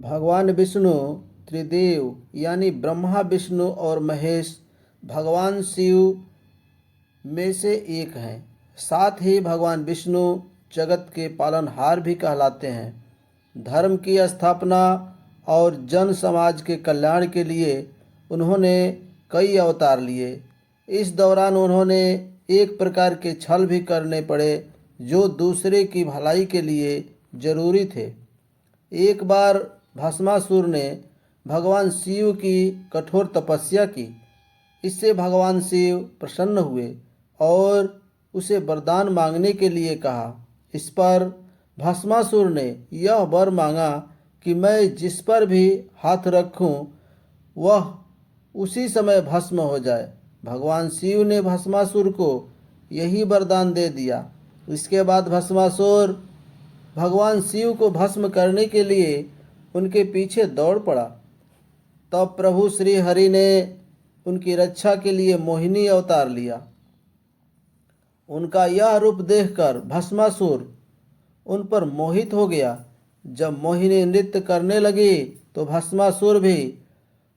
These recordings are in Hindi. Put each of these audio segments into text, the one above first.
भगवान विष्णु त्रिदेव यानी ब्रह्मा विष्णु और महेश भगवान शिव में से एक हैं। साथ ही भगवान विष्णु जगत के पालनहार भी कहलाते हैं। धर्म की स्थापना और जन समाज के कल्याण के लिए उन्होंने कई अवतार लिए। इस दौरान उन्होंने एक प्रकार के छल भी करने पड़े जो दूसरे की भलाई के लिए जरूरी थे। एक बार भस्मासुर ने भगवान शिव की कठोर तपस्या की। इससे भगवान शिव प्रसन्न हुए और उसे वरदान मांगने के लिए कहा। इस पर भस्मासुर ने यह वर मांगा कि मैं जिस पर भी हाथ रखूं वह उसी समय भस्म हो जाए। भगवान शिव ने भस्मासुर को यही वरदान दे दिया। इसके बाद भस्मासुर भगवान शिव को भस्म करने के लिए उनके पीछे दौड़ पड़ा। तब प्रभु श्री हरि ने उनकी रक्षा के लिए मोहिनी अवतार लिया। उनका यह रूप देखकर भस्मासुर उन पर मोहित हो गया। जब मोहिनी नृत्य करने लगी तो भस्मासुर भी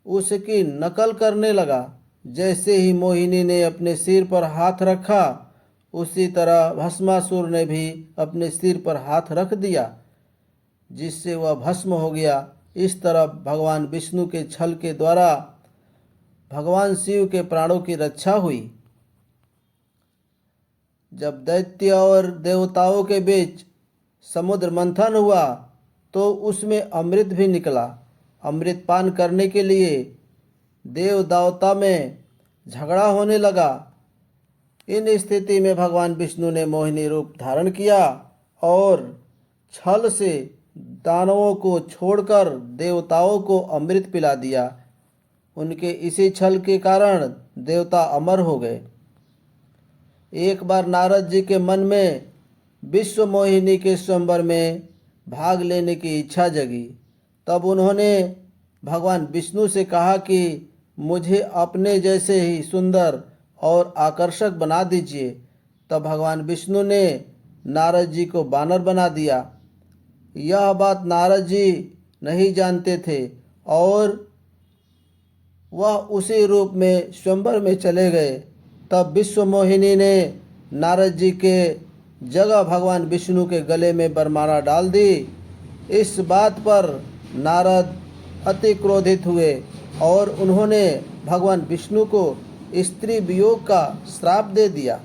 उसकी नकल करने लगा। जैसे ही मोहिनी ने अपने सिर पर हाथ रखा उसी तरह भस्मासुर ने भी अपने सिर पर हाथ रख दिया, जिससे वह भस्म हो गया। इस तरह भगवान विष्णु के छल के द्वारा भगवान शिव के प्राणों की रक्षा हुई। जब दैत्य और देवताओं के बीच समुद्र मंथन हुआ तो उसमें अमृत भी निकला। अमृत पान करने के लिए देव देवता में झगड़ा होने लगा। इन स्थिति में भगवान विष्णु ने मोहिनी रूप धारण किया और छल से दानवों को छोड़कर देवताओं को अमृत पिला दिया। उनके इसी छल के कारण देवता अमर हो गए। एक बार नारद जी के मन में विश्व मोहिनी के स्वयंवर में भाग लेने की इच्छा जगी। तब उन्होंने भगवान विष्णु से कहा कि मुझे अपने जैसे ही सुंदर और आकर्षक बना दीजिए। तब भगवान विष्णु ने नारद जी को बानर बना दिया। यह बात नारद जी नहीं जानते थे और वह उसी रूप में स्वयंवर में चले गए। तब विश्व मोहिनी ने नारद जी के जगह भगवान विष्णु के गले में वरमाला डाल दी। इस बात पर नारद अति क्रोधित हुए और उन्होंने भगवान विष्णु को स्त्री वियोग का श्राप दे दिया।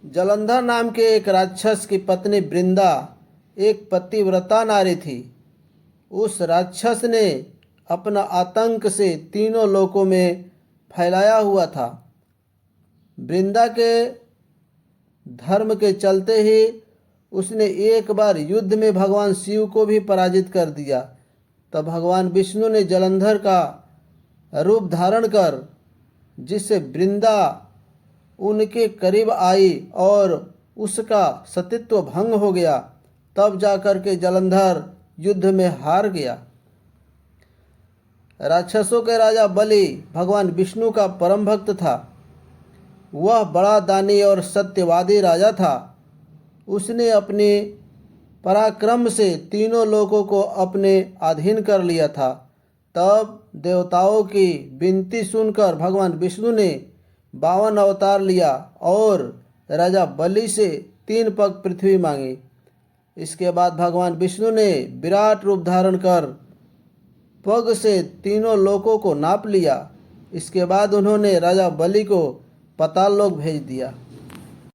जलंधर नाम के एक राक्षस की पत्नी वृंदा एक पतिव्रता नारी थी। उस राक्षस ने अपना आतंक से तीनों लोकों में फैलाया हुआ था। वृंदा के धर्म के चलते ही उसने एक बार युद्ध में भगवान शिव को भी पराजित कर दिया। तब भगवान विष्णु ने जलंधर का रूप धारण कर जिससे वृंदा उनके करीब आई और उसका सतीत्व भंग हो गया। तब जाकर के जलंधर युद्ध में हार गया। राक्षसों के राजा बलि भगवान विष्णु का परम भक्त था। वह बड़ा दानी और सत्यवादी राजा था। उसने अपने पराक्रम से तीनों लोगों को अपने अधीन कर लिया था। तब देवताओं की विनती सुनकर भगवान विष्णु ने 52 अवतार लिया और राजा बलि से 3 पग पृथ्वी मांगी। इसके बाद भगवान विष्णु ने विराट रूप धारण कर पग से तीनों लोकों को नाप लिया। इसके बाद उन्होंने राजा बलि को पाताल लोक भेज दिया।